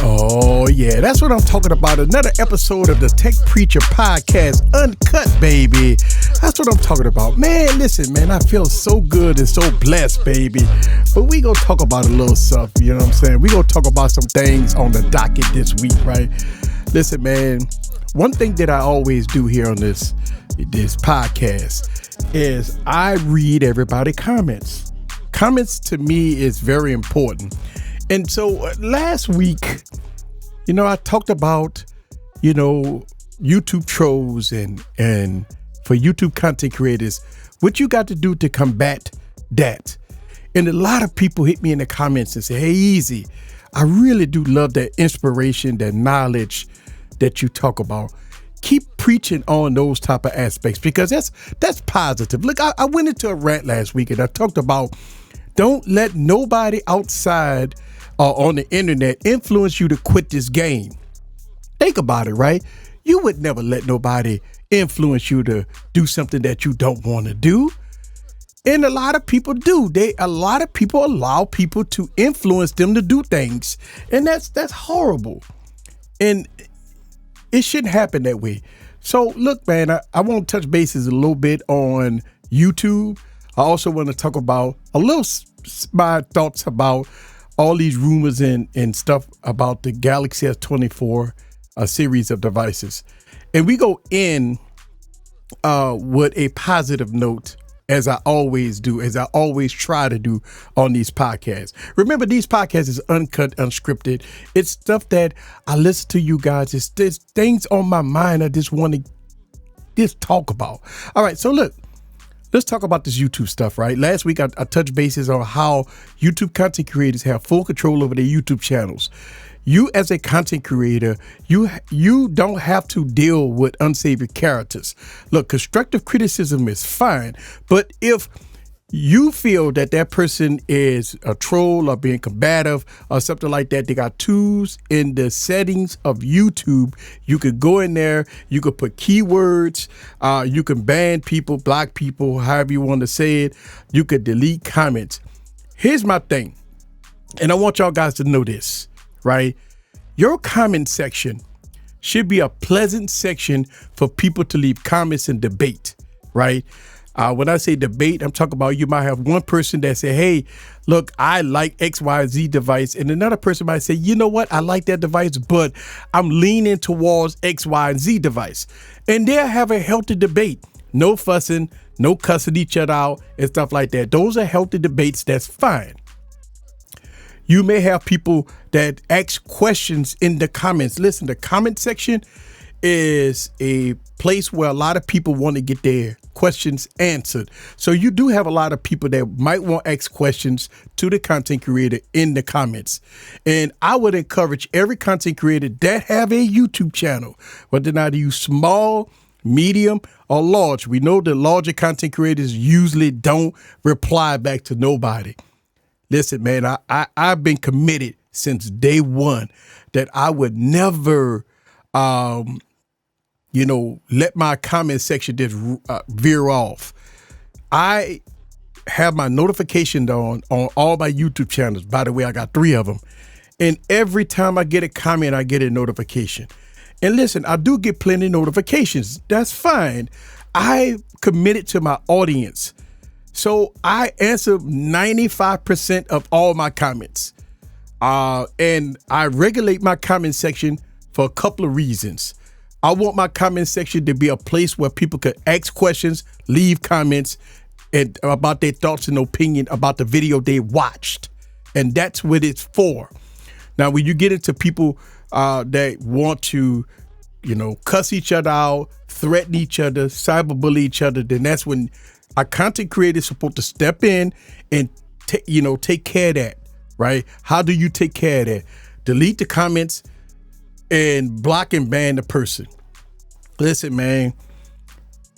Oh, yeah, that's what I'm talking about. Another episode of the Tech Preacher Podcast, Uncut, baby. That's what I'm talking about. Man, listen, man, I feel so good and so blessed, baby. But we gonna talk about a little stuff, you know what I'm saying? We gonna talk about some things on the docket this week, right? Listen, man, one thing that I always do here on this podcast is I read everybody's comments. Comments to me is very important. And so last week, I talked about, YouTube trolls and for YouTube content creators, what you got to do to combat that. And a lot of people hit me in the comments and say, hey, Easy, I really do love that inspiration, that knowledge that you talk about. Keep preaching on those type of aspects because that's positive. Look, I went into a rant last week and I talked about don't let nobody outside on the internet influence you to quit this game. Think about it, right? You would never let nobody influence you to do something that you don't want to do. And a lot of people do. A lot of people allow people to influence them to do things. And that's horrible. And it shouldn't happen that way. So look, man, I want to touch bases a little bit on YouTube. I also want to talk about my thoughts about all these rumors and stuff about the Galaxy S24 series of devices. And we go in with a positive note, as I always do, as I always try to do on these podcasts. Remember, these podcasts is uncut, unscripted. It's stuff that I listen to you guys. There's things on my mind I just want to just talk about. All right, so look. Let's talk about this YouTube stuff, right? Last week, I touched bases on how YouTube content creators have full control over their YouTube channels. You, as a content creator, you don't have to deal with unsavory characters. Look, constructive criticism is fine, but if you feel that person is a troll or being combative or something like that, they got tools in the settings of YouTube. You could go in there, you could put keywords, you can ban people, block people, however you want to say it. You could delete comments. Here's my thing, and I want y'all guys to know this, right? Your comment section should be a pleasant section for people to leave comments and debate, right? When I say debate, I'm talking about you might have one person that say, hey, look, I like XYZ device. And another person might say, you know what? I like that device, but I'm leaning towards X, Y, and Z device. And they'll have a healthy debate. No fussing, no cussing each other out and stuff like that. Those are healthy debates. That's fine. You may have people that ask questions in the comments. Listen, the comment section is a place where a lot of people want to get their questions answered. So you do have a lot of people that might want to ask questions to the content creator in the comments. And I would encourage every content creator that have a YouTube channel, whether or not you small, medium, or large. We know the larger content creators usually don't reply back to nobody. Listen, man, I've been committed since day one that I would never let my comment section just veer off. I have my notifications on all my YouTube channels. By the way, I got 3 of them. And every time I get a comment, I get a notification. And listen, I do get plenty of notifications. That's fine. I committed to my audience. So I answer 95% of all my comments. And I regulate my comment section for a couple of reasons. I want my comment section to be a place where people could ask questions, leave comments and about their thoughts and opinion about the video they watched. And that's what it's for. Now, when you get into people that want to, cuss each other out, threaten each other, cyberbully each other, then that's when a content creator is supposed to step in and, take care of that, right? How do you take care of that? Delete the comments and block and ban the person. Listen, man,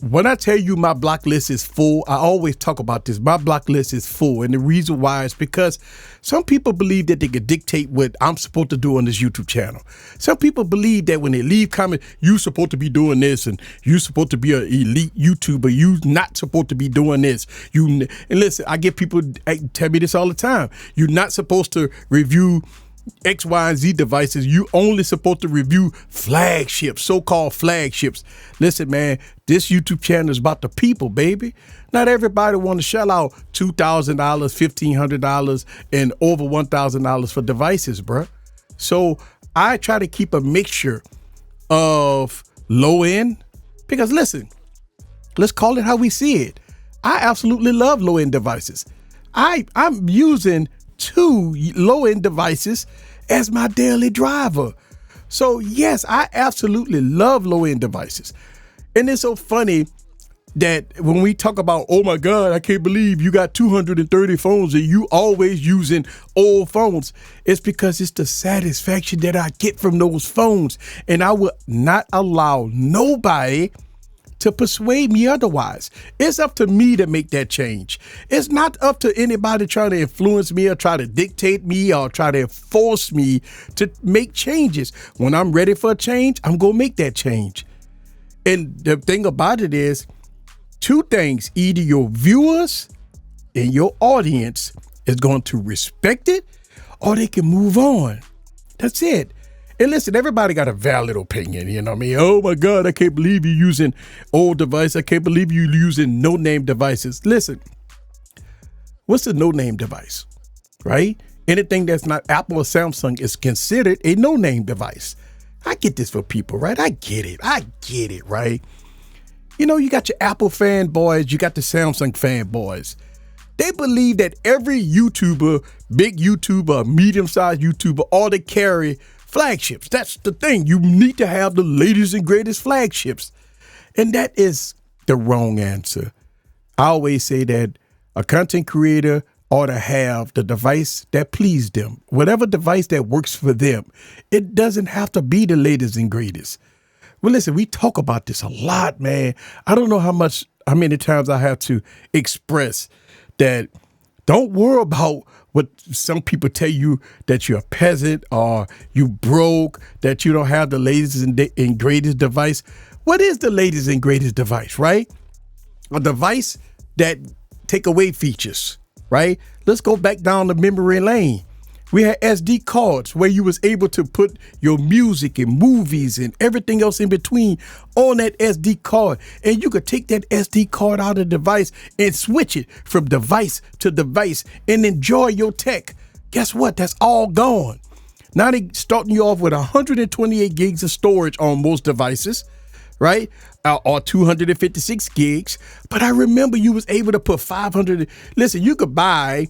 when I tell you my block list is full, I always talk about this. My block list is full. And the reason why is because some people believe that they can dictate what I'm supposed to do on this YouTube channel. Some people believe that when they leave comments, you're supposed to be doing this and you're supposed to be an elite YouTuber. You're not supposed to be doing this. And listen, I get people tell me this all the time. You're not supposed to review X, Y, and Z devices. You only supposed to review flagships, so-called flagships. Listen, man, this YouTube channel is about the people, baby. Not everybody want to shell out $2,000, $1,500, and over $1,000 for devices, bruh. So I try to keep a mixture of low end, because listen, let's call it how we see it. I absolutely love low end devices. I'm using 2 low end devices as my daily driver. So yes, I absolutely love low end devices. And it's so funny that when we talk about, oh my God, I can't believe you got 230 phones and you always using old phones. It's because it's the satisfaction that I get from those phones. And I will not allow nobody to persuade me otherwise. It's up to me to make that change. It's not up to anybody trying to influence me or try to dictate me or try to force me to make changes. When I'm ready for a change, I'm going to make that change. And the thing about it is 2 things: either your viewers and your audience is going to respect it or they can move on. That's it. And listen, everybody got a valid opinion, you know what I mean? Oh my God, I can't believe you're using old devices. I can't believe you're using no-name devices. Listen, what's a no-name device, right? Anything that's not Apple or Samsung is considered a no-name device. I get this for people, right? I get it, right? You know, you got your Apple fanboys, you got the Samsung fanboys. They believe that every YouTuber, big YouTuber, medium-sized YouTuber, all they carry flagships. That's the thing. You need to have the latest and greatest flagships. And that is the wrong answer. I always say that a content creator ought to have the device that pleases them, whatever device that works for them. It doesn't have to be the latest and greatest. Well, listen, we talk about this a lot, man. I don't know how many times I have to express that. Don't worry about what some people tell you, that you're a peasant or you broke, that you don't have the latest and greatest device. What is the latest and greatest device, right? A device that take away features, right? Let's go back down the memory lane. We had SD cards where you was able to put your music and movies and everything else in between on that SD card. And you could take that SD card out of the device and switch it from device to device and enjoy your tech. Guess what? That's all gone. Now they starting you off with 128 gigs of storage on most devices, right? Or 256 gigs. But I remember you was able to put 500. Listen, you could buy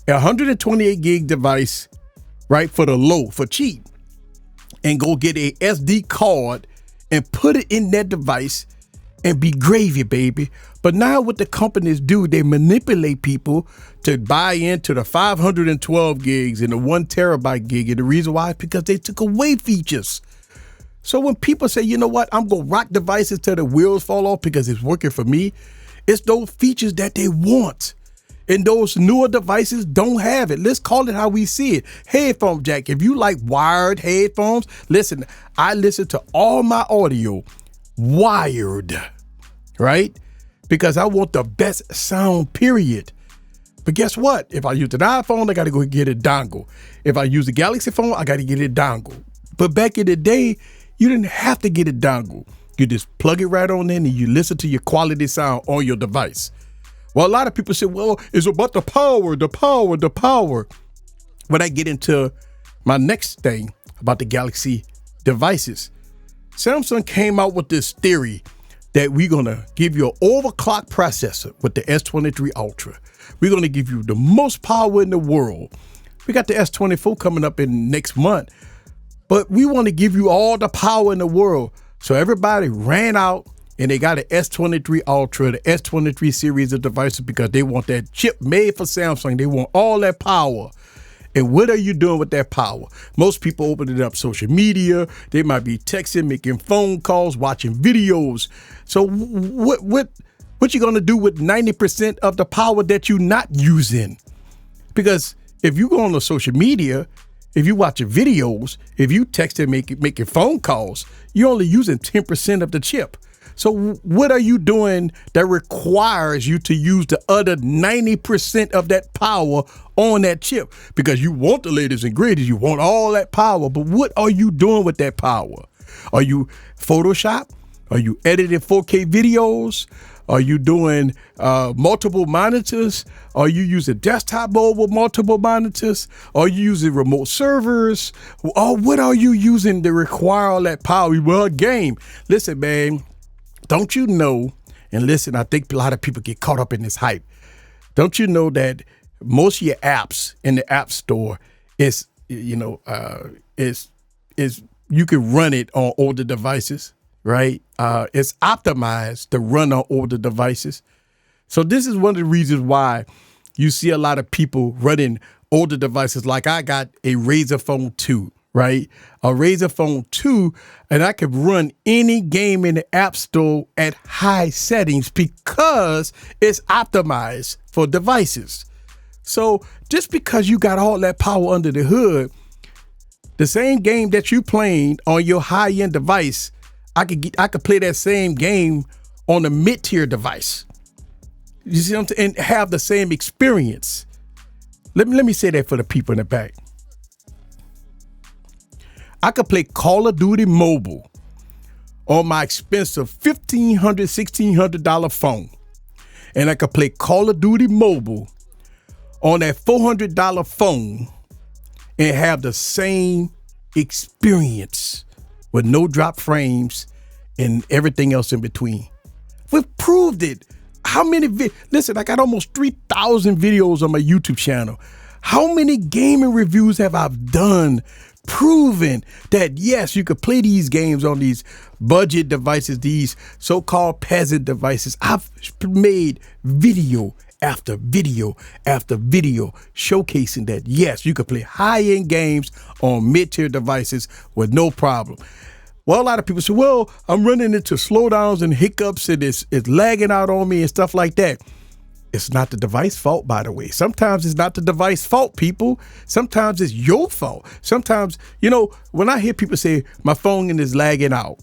a 128 gig device, right, for cheap, and go get a SD card and put it in that device and be gravy, baby. But now what the companies do, they manipulate people to buy into the 512 gigs and the 1 terabyte gig. And the reason why is because they took away features. So when people say, you know what, I'm going to rock devices till the wheels fall off because it's working for me, it's those features that they want. And those newer devices don't have it. Let's call it how we see it. Headphone jack. If you like wired headphones, listen, I listen to all my audio wired, right? Because I want the best sound, period. But guess what? If I use an iPhone, I got to go get a dongle. If I use a Galaxy phone, I got to get a dongle. But back in the day, you didn't have to get a dongle. You just plug it right on in and you listen to your quality sound on your device. Well, a lot of people say, well, it's about the power. When I get into my next thing about the Galaxy devices, Samsung came out with this theory that we're going to give you an overclock processor with the S23 Ultra. We're going to give you the most power in the world. We got the S24 coming up in next month, but we want to give you all the power in the world. So everybody ran out and they got an S23 Ultra, the S23 series of devices, because they want that chip made for Samsung. They want all that power. And what are you doing with that power? Most people opening up social media. They might be texting, making phone calls, watching videos. So what you going to do with 90% of the power that you're not using? Because if you go on the social media, if you watching videos, if you texting, making phone calls, you're only using 10% of the chip. So what are you doing that requires you to use the other 90% of that power on that chip? Because you want the latest and greatest, you want all that power, but what are you doing with that power? Are you Photoshop? Are you editing 4K videos? Are you doing multiple monitors? Are you using desktop mode with multiple monitors? Are you using remote servers? Or what are you using to require all that power? Well, a game. Listen, man, don't you know, and listen, I think a lot of people get caught up in this hype. Don't you know that most of your apps in the App Store is you can run it on older devices, right? It's optimized to run on older devices. So this is one of the reasons why you see a lot of people running older devices. Like I got a Razer Phone 2, right? A Razer Phone 2, and I could run any game in the App Store at high settings because it's optimized for devices. So just because you got all that power under the hood, the same game that you playing on your high-end device, I could play that same game on a mid-tier device. You see what I'm saying? And have the same experience. Let me say that for the people in the back. I could play Call of Duty Mobile on my expensive $1,500, $1,600 phone. And I could play Call of Duty Mobile on that $400 phone and have the same experience with no drop frames and everything else in between. We've proved it. How many listen, I got almost 3,000 videos on my YouTube channel. How many gaming reviews have I done proving that, yes, you could play these games on these budget devices, these so-called peasant devices? I've made video after video after video showcasing that, yes, you could play high-end games on mid-tier devices with no problem. Well, a lot of people say, well, I'm running into slowdowns and hiccups and it's lagging out on me and stuff like that. It's not the device fault, by the way. Sometimes it's not the device fault, people. Sometimes it's your fault. Sometimes, when I hear people say my phone is lagging out,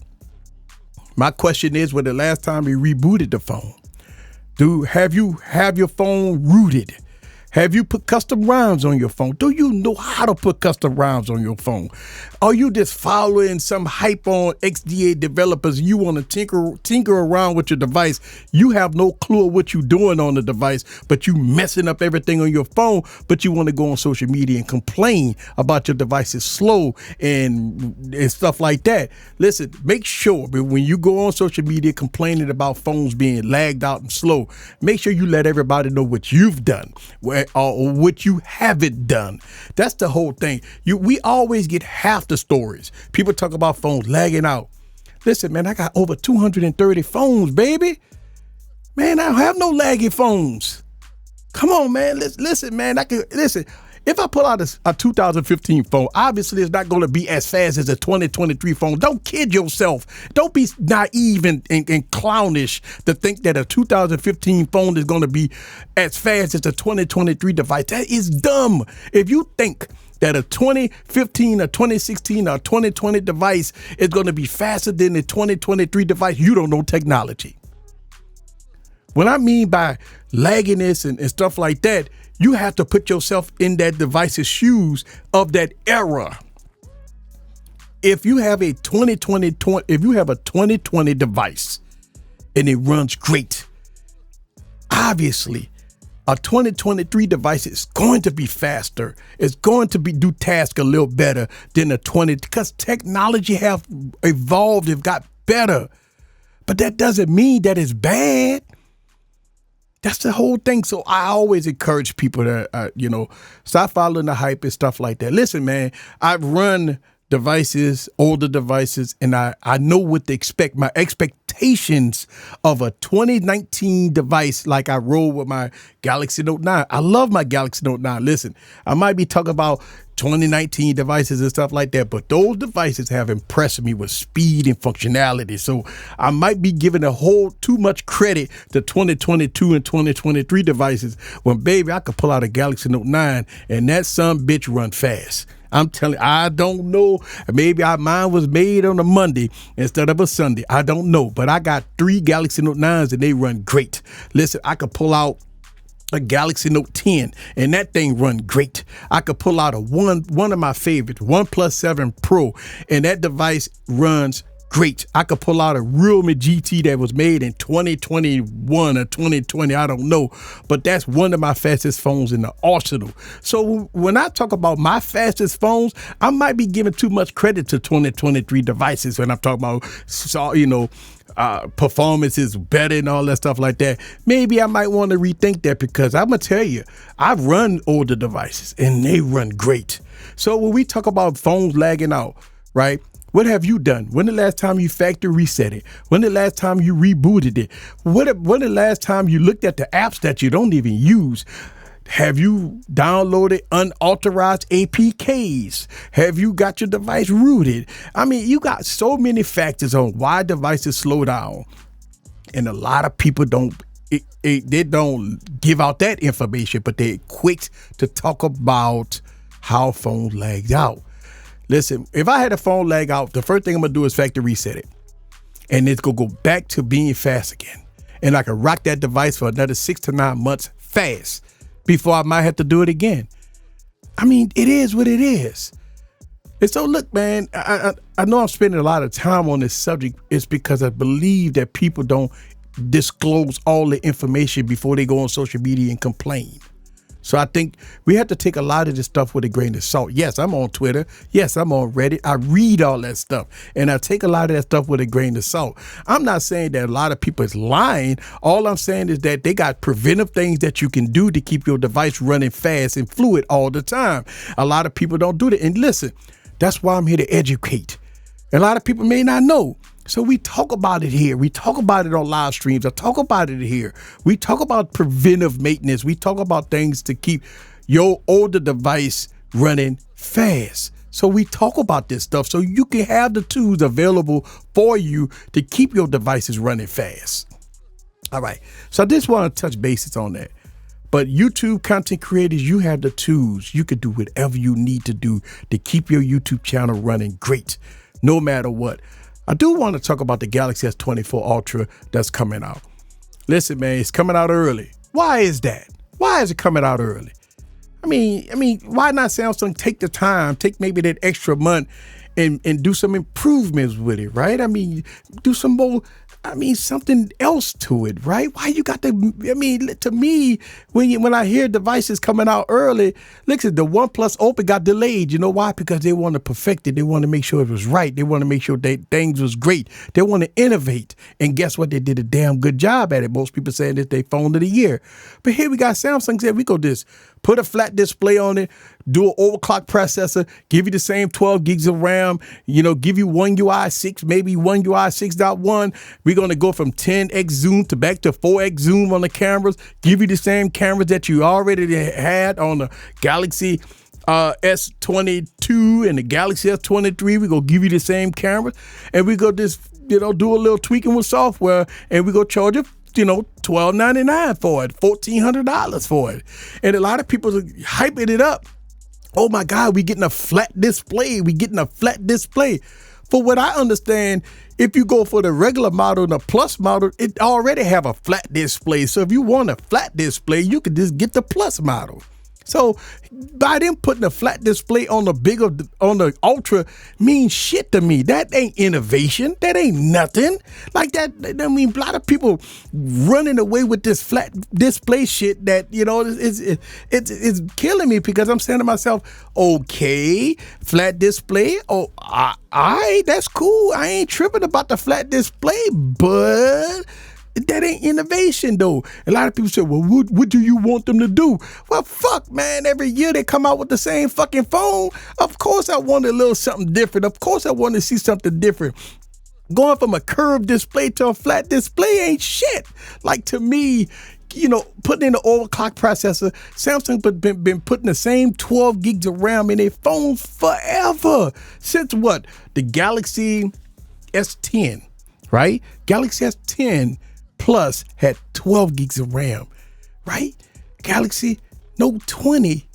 my question is, when the last time you rebooted the phone? Have you have your phone rooted? Have you put custom ROMs on your phone? Do you know how to put custom ROMs on your phone? Are you just following some hype on XDA developers? You want to tinker around with your device. You have no clue of what you're doing on the device, but you messing up everything on your phone, but you want to go on social media and complain about your device is slow and stuff like that. Listen, make sure when you go on social media complaining about phones being lagged out and slow, make sure you let everybody know what you've done. Or what you haven't done. That's the whole thing. We always get half the stories. People talk about phones lagging out. Listen, man, I got over 230 phones, baby. Man, I don't have no laggy phones. Come on, man. Listen, man. Listen. If I pull out a 2015 phone, obviously it's not going to be as fast as a 2023 phone. Don't kid yourself. Don't be naive and clownish to think that a 2015 phone is going to be as fast as a 2023 device. That is dumb. If you think that a 2015, a 2016, or 2020 device is going to be faster than the 2023 device, you don't know technology. What I mean by lagginess and stuff like that, you have to put yourself in that device's shoes of that era. If you have a 2020 device and it runs great, obviously a 2023 device is going to be faster. It's going to do tasks a little better than a 20, because technology have evolved, it got better. But that doesn't mean that it's bad. That's the whole thing. So I always encourage people to, stop following the hype and stuff like that. Listen, man, I've run devices, older devices, and I know what to expect. My expectations of a 2019 device, like I roll with my Galaxy Note 9. I love my Galaxy Note 9. Listen, I might be talking about 2019 devices and stuff like that. But those devices have impressed me with speed and functionality. So I might be giving too much credit to 2022 and 2023 devices when, baby, I could pull out a Galaxy Note 9 and that son bitch run fast. I'm telling you, I don't know. Maybe mine was made on a Monday instead of a Sunday. I don't know. But I got 3 Galaxy Note 9s and they run great. Listen, I could pull out a Galaxy Note 10 and that thing run great. I could pull out one of my favorites, OnePlus 7 Pro, and that device runs great. I could pull out a Realme GT that was made in 2021 or 2020, I don't know, but that's one of my fastest phones in the arsenal. So when I talk about my fastest phones, I might be giving too much credit to 2023 devices when I'm talking about, performance is better and all that stuff like that. Maybe I might want to rethink that, because I'm gonna tell you, I've run older devices and they run great. So when we talk about phones lagging out, right? What have you done? When the last time you factory reset it? When the last time you rebooted it? When the last time you looked at the apps that you don't even use? Have you downloaded unauthorized APKs? Have you got your device rooted? I mean, you got so many factors on why devices slow down. And a lot of people don't give out that information, but they're quick to talk about how phones lag out. Listen, if I had a phone lag out, the first thing I'm going to do is factory reset it. And it's going to go back to being fast again. And I can rock that device for another 6 to 9 months fast before I might have to do it again. I mean, it is what it is. And so, look, man, I know I'm spending a lot of time on this subject. It's because I believe that people don't disclose all the information before they go on social media and complain. So I think we have to take a lot of this stuff with a grain of salt. Yes, I'm on Twitter. Yes, I'm on Reddit. I read all that stuff, and I take a lot of that stuff with a grain of salt. I'm not saying that a lot of people is lying. All I'm saying is that they got preventive things that you can do to keep your device running fast and fluid all the time. A lot of people don't do that. And listen, that's why I'm here to educate. A lot of people may not know. So we talk about it here. We talk about it on live streams. I talk about it here. We talk about preventive maintenance. We talk about things to keep your older device running fast. So we talk about this stuff so you can have the tools available for you to keep your devices running fast. All right. So I just want to touch bases on that. But YouTube content creators, you have the tools. You can do whatever you need to do to keep your YouTube channel running great, no matter what. I do want to talk about the Galaxy S24 Ultra that's coming out. Listen, man, it's coming out early. Why is that? Why is it coming out early? I mean, why not Samsung take the time, take maybe that extra month and do some improvements with it, right? I mean, do some more, something else to it, right? Why you got to me, when I hear devices coming out early, listen, the OnePlus Open got delayed. You know why? Because they want to perfect it. They want to make sure it was right. They want to make sure that things was great. They want to innovate. And guess what? They did a damn good job at it. Most people saying that they phone of the year. But here we got Samsung said, we go this. Put a flat display on it, do an overclock processor, give you the same 12 gigs of RAM, give you One UI 6, maybe One UI 6.1. We're going to go from 10x zoom to back to 4x zoom on the cameras, give you the same cameras that you already had on the Galaxy S22 and the Galaxy S23. We're going to give you the same cameras, and we go just, do a little tweaking with software, and we go charge it $12.99 for it, $1,400 for it. And a lot of people are hyping it up. Oh my God, we getting a flat display. For what I understand, if you go for the regular model and the plus model, it already have a flat display. So if you want a flat display, you could just get the plus model. So by them putting a flat display on the Ultra means shit to me. That ain't innovation. That ain't nothing. Like that. I mean, a lot of people running away with this flat display shit that, it's killing me, because I'm saying to myself, okay, flat display. Oh, all right, that's cool. I ain't tripping about the flat display, but that ain't innovation, though. A lot of people say, well, what do you want them to do? Well, fuck, man. Every year they come out with the same fucking phone. Of course I want a little something different. Of course I want to see something different. Going from a curved display to a flat display ain't shit. Like, to me, putting in the overclock processor, Samsung been putting the same 12 gigs of RAM in their phones forever. Since what? The Galaxy S10, right? Galaxy S10 Plus had 12 gigs of RAM, right? Galaxy Note 20,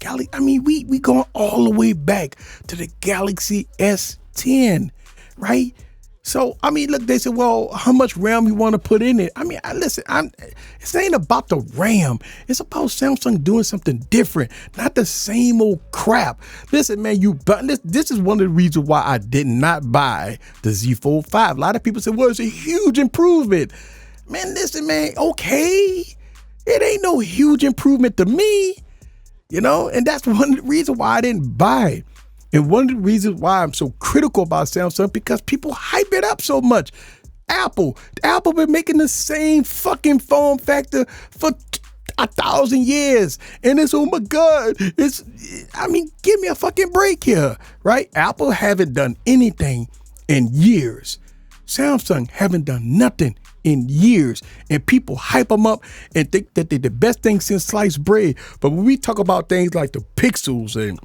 we going all the way back to the Galaxy S10, right? So, look, they said, well, how much RAM you want to put in it? It ain't about the RAM. It's about Samsung doing something different, not the same old crap. Listen, man, this is one of the reasons why I did not buy the Z Fold 5. A lot of people say, well, it's a huge improvement. Man, listen, man, okay. It ain't no huge improvement to me, and that's one of the reasons why I didn't buy it. And one of the reasons why I'm so critical about Samsung, because people hype it up so much. Apple been making the same fucking form factor for 1,000 years. And it's, oh my God, give me a fucking break here, right? Apple haven't done anything in years. Samsung haven't done nothing in years, and people hype them up and think that they're the best thing since sliced bread. But when we talk about things like the Pixels and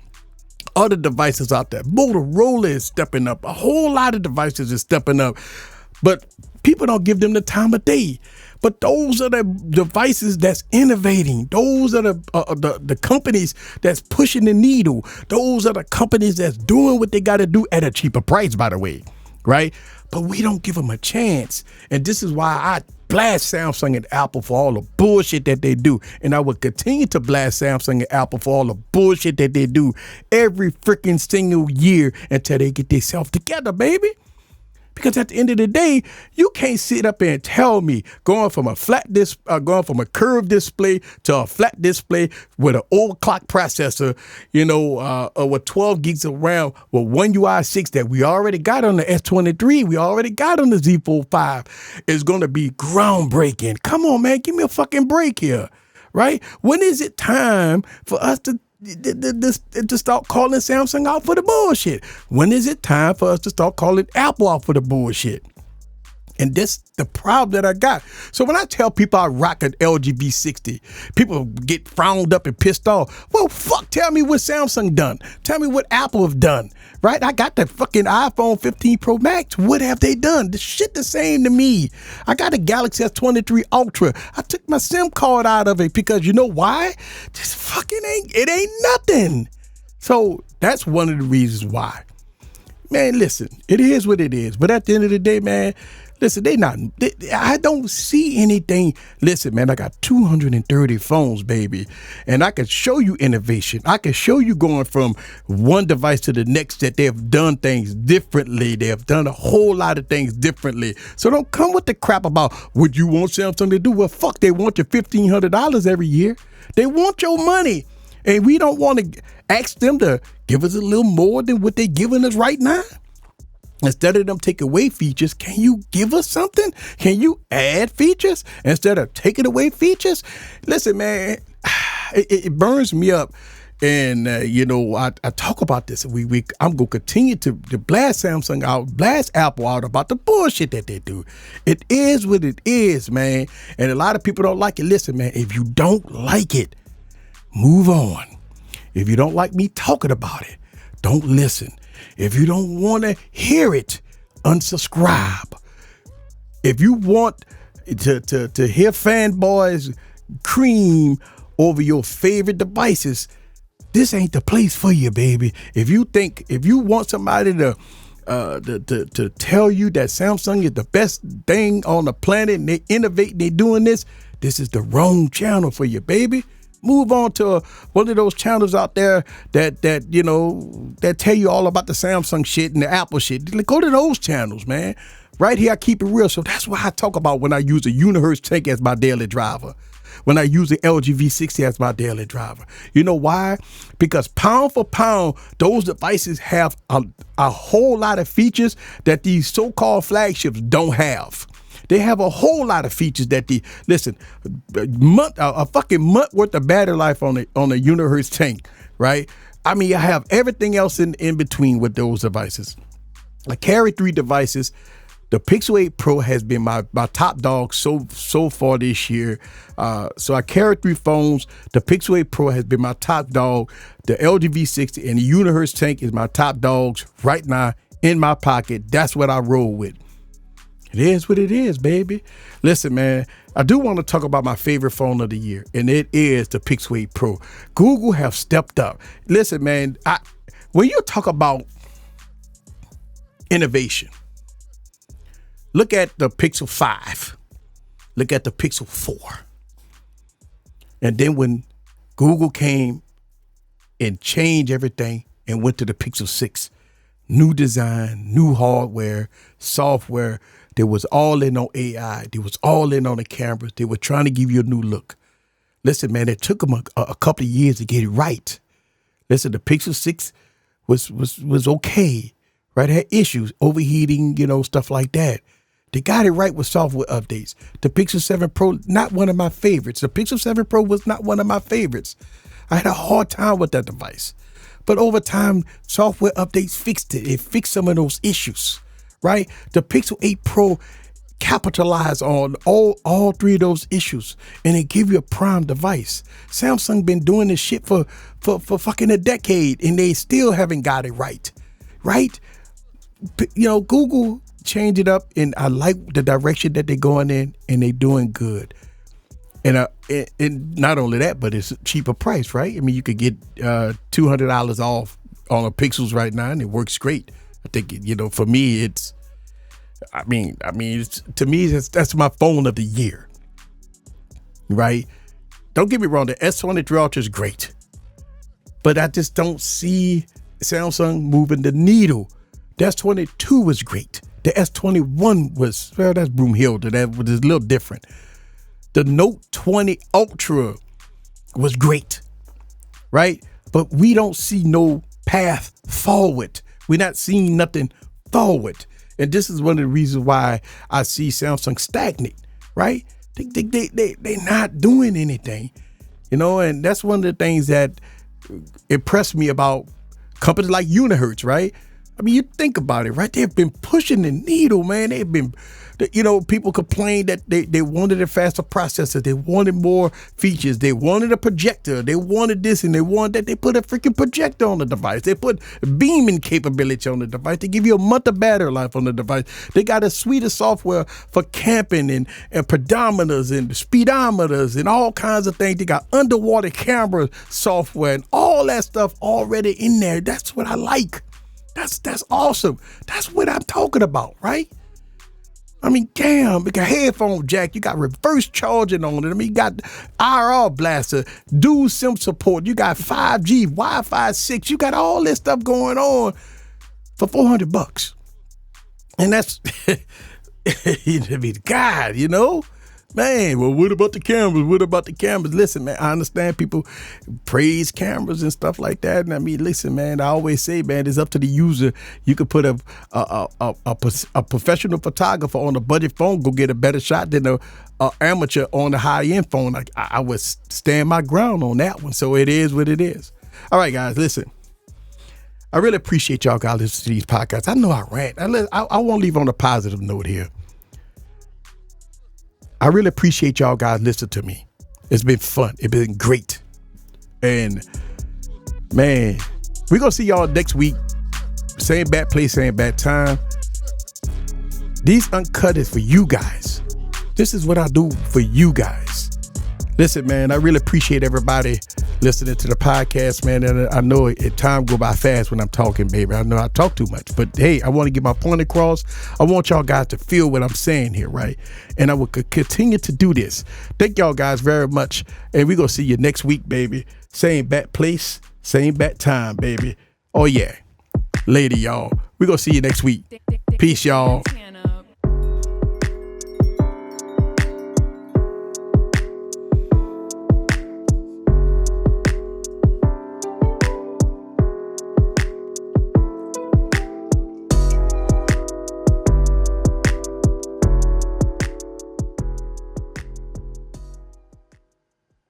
other devices out there, Motorola is stepping up. A whole lot of devices is stepping up, but people don't give them the time of day. But those are the devices that's innovating. Those are the companies that's pushing the needle. Those are the companies that's doing what they got to do at a cheaper price, by the way, right? But we don't give them a chance. And this is why I blast Samsung and Apple for all the bullshit that they do. And I will continue to blast Samsung and Apple for all the bullshit that they do every freaking single year until they get themselves together, baby. Because at the end of the day, you can't sit up and tell me going from a curved display to a flat display with an overclock processor, with 12 gigs of RAM with one UI 6 that we already got on the S23, we already got on the Z Fold 5, is going to be groundbreaking. Come on, man, give me a fucking break here, right? When is it time for us to start calling Samsung out for the bullshit? When is it time for us to start calling Apple out for the bullshit? And this the problem that I got. So when I tell people I rock an LG V60, people get frowned up and pissed off. Well, fuck, tell me what Samsung done. Tell me what Apple have done, right? I got the fucking iPhone 15 Pro Max. What have they done? The shit the same to me. I got a Galaxy S23 Ultra. I took my SIM card out of it because you know why? This fucking ain't nothing. So that's one of the reasons why. Man, listen, it is what it is. But at the end of the day, man, listen, I don't see anything. Listen, man, I got 230 phones, baby. And I can show you innovation. I can show you going from one device to the next that they have done things differently. They have done a whole lot of things differently. So don't come with the crap about what you want Samsung to do. Well, fuck, they want your $1,500 every year. They want your money. And we don't want to ask them to give us a little more than what they're giving us right now. Instead of them taking away features, can you give us something? Can you add features instead of taking away features? Listen, man, it burns me up. And, I talk about this. I'm going to continue to blast Samsung out, blast Apple out about the bullshit that they do. It is what it is, man. And a lot of people don't like it. Listen, man, if you don't like it, move on. If you don't like me talking about it, don't listen. If you don't want to hear it, unsubscribe. If you want to hear fanboys cream over your favorite devices, this ain't the place for you, baby. If you want somebody to tell you that Samsung is the best thing on the planet and they innovate and they doing this is the wrong channel for you, baby. Move on to one of those channels out there that tell you all about the Samsung shit and the Apple shit. Go to those channels, man. Right here, I keep it real. So that's why I talk about when I use a Unihertz tank as my daily driver. When I use the LG V60 as my daily driver. You know why? Because pound for pound, those devices have a whole lot of features that these so-called flagships don't have. They have a whole lot of features that a fucking month worth of battery life on a Unihertz tank, right? I have everything else in between with those devices. I carry 3 devices. The Pixel 8 Pro has been my top dog so far this year. So I carry 3 phones. The Pixel 8 Pro has been my top dog. The LG V60 and the Unihertz tank is my top dogs right now in my pocket. That's what I roll with. It is what it is, baby. Listen, man, I do want to talk about my favorite phone of the year, and it is the Pixel 8 Pro. Google have stepped up. Listen, man, when you talk about innovation, look at the Pixel 5. Look at the Pixel 4. And then when Google came and changed everything and went to the Pixel 6, new design, new hardware, software, they was all in on AI. They was all in on the cameras. They were trying to give you a new look. Listen, man, it took them a couple of years to get it right. Listen, the Pixel 6 was okay, right? It had issues, overheating, stuff like that. They got it right with software updates. The Pixel 7 Pro, not one of my favorites. The Pixel 7 Pro was not one of my favorites. I had a hard time with that device. But over time, software updates fixed it. It fixed some of those issues, right? The Pixel 8 Pro capitalized on all 3 of those issues, and it give you a prime device. Samsung been doing this shit for fucking a decade, and they still haven't got it right, right? Google changed it up, and I like the direction that they're going in, and they're doing good. And not only that, but it's a cheaper price, right? I mean, you could get $200 off on the Pixels right now, and it works great. I think, for me, it's to me, that's my phone of the year, right? Don't get me wrong, the S23 Ultra is great, but I just don't see Samsung moving the needle. The S22 was great. The S21 was, that's Broomhill. That was a little different. The Note 20 Ultra was great, right? But we don't see no path forward. We're not seeing nothing forward. And this is one of the reasons why I see Samsung stagnate, right? They're not doing anything, and that's one of the things that impressed me about companies like Unihertz, right? I mean, you think about it, right? They've been pushing the needle, man. They've been, people complained that they wanted a faster processor. They wanted more features. They wanted a projector. They wanted this and they wanted that. They put a freaking projector on the device. They put beaming capability on the device. They give you a month of battery life on the device. They got a suite of software for camping and pedometers and speedometers and all kinds of things. They got underwater camera software and all that stuff already in there. That's what I like. That's awesome. That's what I'm talking about, right? I mean, damn, you got headphone jack, you got reverse charging on it. I mean, you got IR blaster, dual SIM support, you got 5G, Wi-Fi 6, you got all this stuff going on for $400. And that's, God, man, well, what about the cameras? What about the cameras? Listen, man, I understand people praise cameras and stuff like that. And I mean, listen, man, I always say, man, it's up to the user. You could put a professional photographer on a budget phone, go get a better shot than a amateur on a high-end phone. I would stand my ground on that one. So it is what it is. All right, guys, listen. I really appreciate y'all guys listening to these podcasts. I know I rant. I won't leave on a positive note here. I really appreciate y'all guys listening to me. It's been fun. It's been great. And man, we're going to see y'all next week. Same bad place, same bad time. These Uncut is for you guys. This is what I do for you guys. Listen, man, I really appreciate everybody listening to the podcast, man. And I know time go by fast when I'm talking, baby. I know I talk too much, but hey, I want to get my point across. I want y'all guys to feel what I'm saying here, right? And I will continue to do this. Thank y'all guys very much. And we're going to see you next week, baby. Same bat place, same bat time, baby. Oh, yeah. Later, y'all. We're going to see you next week. Peace, y'all.